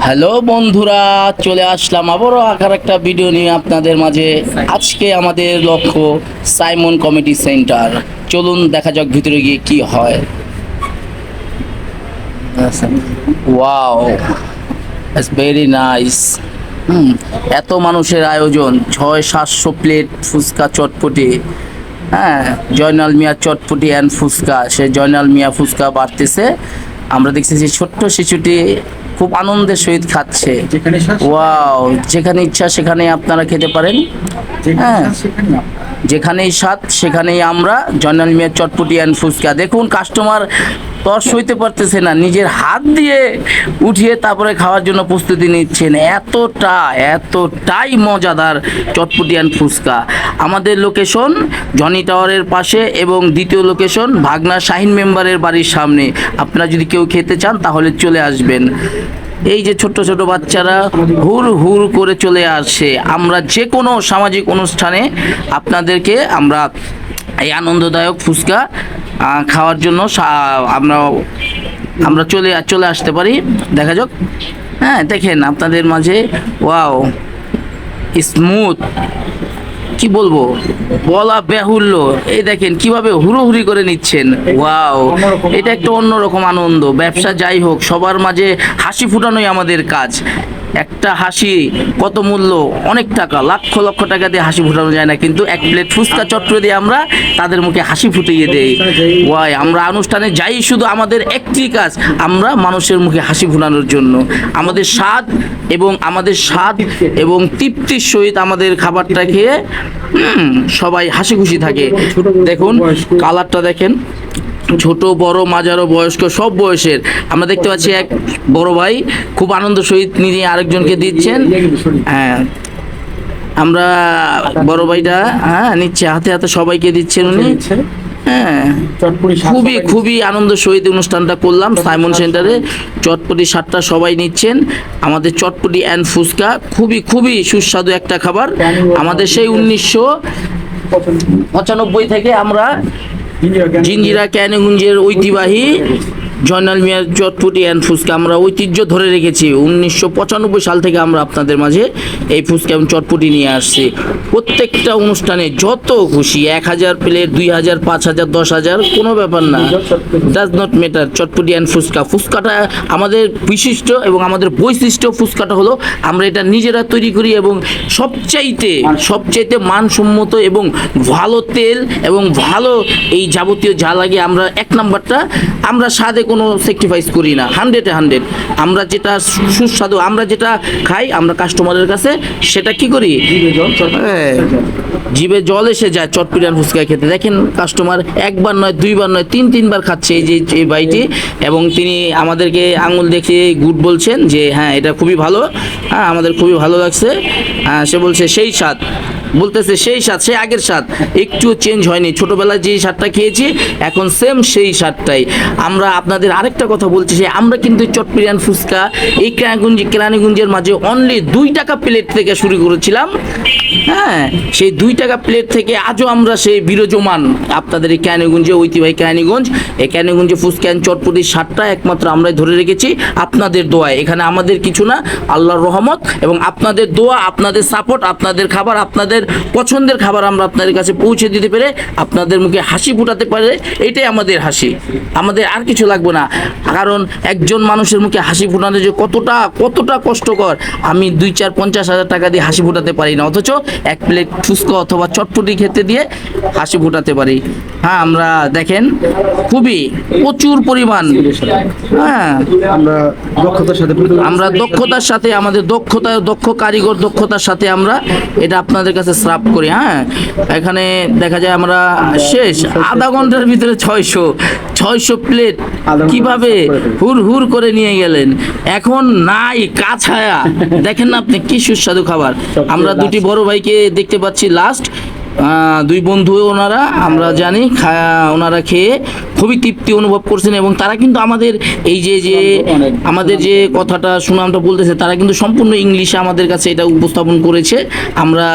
Hello বন্ধুরা, চলে আসলাম আবারও আকার একটা ভিডিও নিয়ে আপনাদের মাঝে। আজকে আমাদের লক্ষ্য সাইমন কমিটি সেন্টার। চলুন দেখা যাক ভিতরে গিয়ে কি হয়। Wow, it's very nice. এত মানুষের আয়োজন, 600-700 প্লেট ফুচকা চটপটি। হ্যাঁ, জয়নাল মিয়া চটপটি অ্যান্ড ফুচকা। সে জয়নাল মিয়া ফুচকা বাড়তেছে। আমরা দেখছি যে ছোট্ট শিশুটি খুব আনন্দের সহিত খাচ্ছে। ওয়াও, যেখানে ইচ্ছা সেখানে আপনারা খেতে পারেন। হ্যাঁ, যেখানেই স্বাদ সেখানেই আমরা। জয়নাল মিয়া চটপটি অ্যান্ড ফুচকা। দেখুন, কাস্টমার তর সইতে পারতেছে না, নিজের হাত দিয়ে উঠিয়ে তারপরে খাওয়ার জন্য প্রস্তুতি নিচ্ছেন। এতটাই মজাদার চটপটি অ্যান্ড ফুচকা। আমাদের লোকেশন জনি টাওয়ারের পাশে এবং দ্বিতীয় লোকেশন ভাগনা শাহিন মেম্বারের বাড়ির সামনে। আপনারা যদি কেউ খেতে চান তাহলে চলে আসবেন। এই যে ছোট ছোট বাচ্চারা হুর হুর করে চলে আসে। আমরা যে কোনো সামাজিক অনুষ্ঠানে আপনাদেরকে আমরা এই আনন্দদায়ক ফুচকা খাওয়ার জন্য আমরা চলে আসতে পারি। দেখা যাক। হ্যাঁ, দেখেন আপনাদের মাঝে। ওয়াও, স্মুথ, কি বলবো, বলা বাহুল্য। এই দেখেন কিভাবে হুড়োহুড়ি করে নিচ্ছেন। ওয়াও, এটা একটা অন্যরকম আনন্দ। ব্যবসা যাই হোক, সবার মাঝে হাসি ফুটানোই আমাদের কাজ। একটা হাসি কত মূল্য, অনেক টাকা, লক্ষ লক্ষ টাকা দিয়ে হাসি ফুটানো যায় না, কিন্তু এক প্লেট ফুচকা চট্টরে দিয়ে আমরা তাদের মুখে হাসি ফুটিয়ে দেই। ওয়াই, আমরা অনুষ্ঠানে যাই শুধু আমাদের একটি কাজ, আমরা মানুষের মুখে হাসি ফুটানোর জন্য। আমাদের স্বাদ এবং তৃপ্তির সহিত আমাদের খাবারটা খেয়ে সবাই হাসি খুশি থাকে। দেখুন কালারটা দেখেন, ছোট বড় মাঝারো বয়স্ক সব বয়সের। আমরা দেখতে পাচ্ছি এক বড় ভাই খুব আনন্দ সহিত নিজে আরেকজনকে দিচ্ছেন। হ্যাঁ, আমরা বড় ভাইটা নিচ্ছে, হাতে হাতে সবাইকে দিচ্ছেন উনি। হ্যাঁ, খুবই আনন্দ সহিত অনুষ্ঠানটা করলাম সাইমন সেন্টারে। চটপটি 7টা সবাই নিচ্ছেন। আমাদের চটপটি অ্যান্ড ফুচকা খুবই সুস্বাদু একটা খাবার। আমাদের সেই 1995 থেকে আমরা জিঞ্জিরা ক্যানিগঞ্জের ঐতিহ্যবাহী জয়নাল মিয়ার চটপটি অ্যান্ড ফুচকা আমরা ঐতিহ্য ধরে রেখেছি। 1995 সাল থেকে আমরা আপনাদের মাঝে এই ফুচকা এবং চটপটি নিয়ে আসছি। প্রত্যেকটা অনুষ্ঠানে যত খুশি, 1000 প্লেট, 2000, 5000, 10,000, কোনো ব্যাপার না, does not matter. Chotpoti and ফুচকাটা আমাদের বিশিষ্ট এবং আমাদের বৈশিষ্ট্য। ফুচকাটা হলো আমরা এটা নিজেরা তৈরি করি এবং সবচাইতে মানসম্মত এবং ভালো তেল এবং ভালো এই যাবতীয় যা লাগে আমরা 1 নাম্বারটা। আমরা স্বাদে কোনো স্যাক্রিফাইস করি না, 100-এ 100। আমরা যেটা সুস্বাদু, আমরা যেটা খাই, আমরা কাস্টমারের কাছে সেটা কি করি, জিভে জল এসে যায় চটপটি আর ফুচকা খেতে। দেখেন কাস্টমার একবার নয়, দুইবার নয়, 3-3বার খাচ্ছে এই ভাইটি, এবং তিনি আমাদেরকে আঙুল দেখে গুড বলছেন যে হ্যাঁ এটা খুবই ভালো। হ্যাঁ, আমাদের খুবই ভালো লাগছে। হ্যাঁ, সে বলছে সেই স্বাদ, বলতেছে সেই স্বাদ, সেই আগের স্বাদ, একটুও চেঞ্জ হয়নি। ছোটোবেলায় যে স্বাদটা খেয়েছি এখন সেম সেই স্বাদটাই। আমরা আপনাদের আরেকটা কথা বলছি যে আমরা কিন্তু চটপটি অ্যান্ড ফুচকা এই কেরানীগঞ্জের মাঝে অনলি 2 টাকা প্লেট থেকে শুরু করেছিলাম। হ্যাঁ, সেই 2 টাকা প্লেট থেকে আজও আমরা সেই বিরাজমান আপনাদের এই কেরানীগঞ্জে, ঐতিহ্যবাহী কেরানীগঞ্জ। এই কেরানীগঞ্জে ফুচকা অ্যান্ড চটপটির স্বাদটা একমাত্র আমরাই ধরে রেখেছি আপনাদের দোয়ায়। এখানে আমাদের কিছু না, আল্লাহর রহমত এবং আপনাদের দোয়া, আপনাদের সাপোর্ট, আপনাদের খাবার, আপনাদের পছন্দের খাবার আমরা আপনাদের কাছে পৌঁছে দিতে পেরে আপনাদের মুখে হাসি ফুটাতে পারে, এটাই আমাদের হাসি। আমাদের আর কিছু লাগবে না। কারণ একজন মানুষের মুখে হাসি ফুটানো যে কতটা কষ্টকর, আমি 2-4-50 হাজার টাকা দিয়ে হাসি ফুটাতে পারি না, অথচ 1 প্লেট ফুচকা অথবা চটপটি খেতে দিয়ে হাসি ফুটাতে পারি। হ্যাঁ, আমরা দেখেন প্রচুর পরিমাণ। হ্যাঁ, আমরা দক্ষতার সাথে, আমাদের দক্ষ কারিগর দক্ষতার সাথে আমরা এটা আপনাদের কাছে সার্ভ করি। হ্যাঁ, এখানে দেখা যায় আমরা শেষ আধা ঘন্টার ভিতরে 600 প্লেট কিভাবে হুর করে নিয়ে গেলেন। এখন নাই কাছায়া, দেখেন না আপনি কি সুস্বাদু খাবার। আমরা 2টি বড় ভাইকে দেখতে পাচ্ছি লাস্ট, 2 বন্ধু ওনারা, আমরা জানি ওনারা খেয়ে খুবই তৃপ্তি অনুভব করছেন এবং তারা কিন্তু আমাদের এই যে আমাদের যে কথাটা সুনামটা বলতেছে, তারা কিন্তু সম্পূর্ণ ইংলিশে আমাদের কাছে এটা উপস্থাপন করেছে। আমরা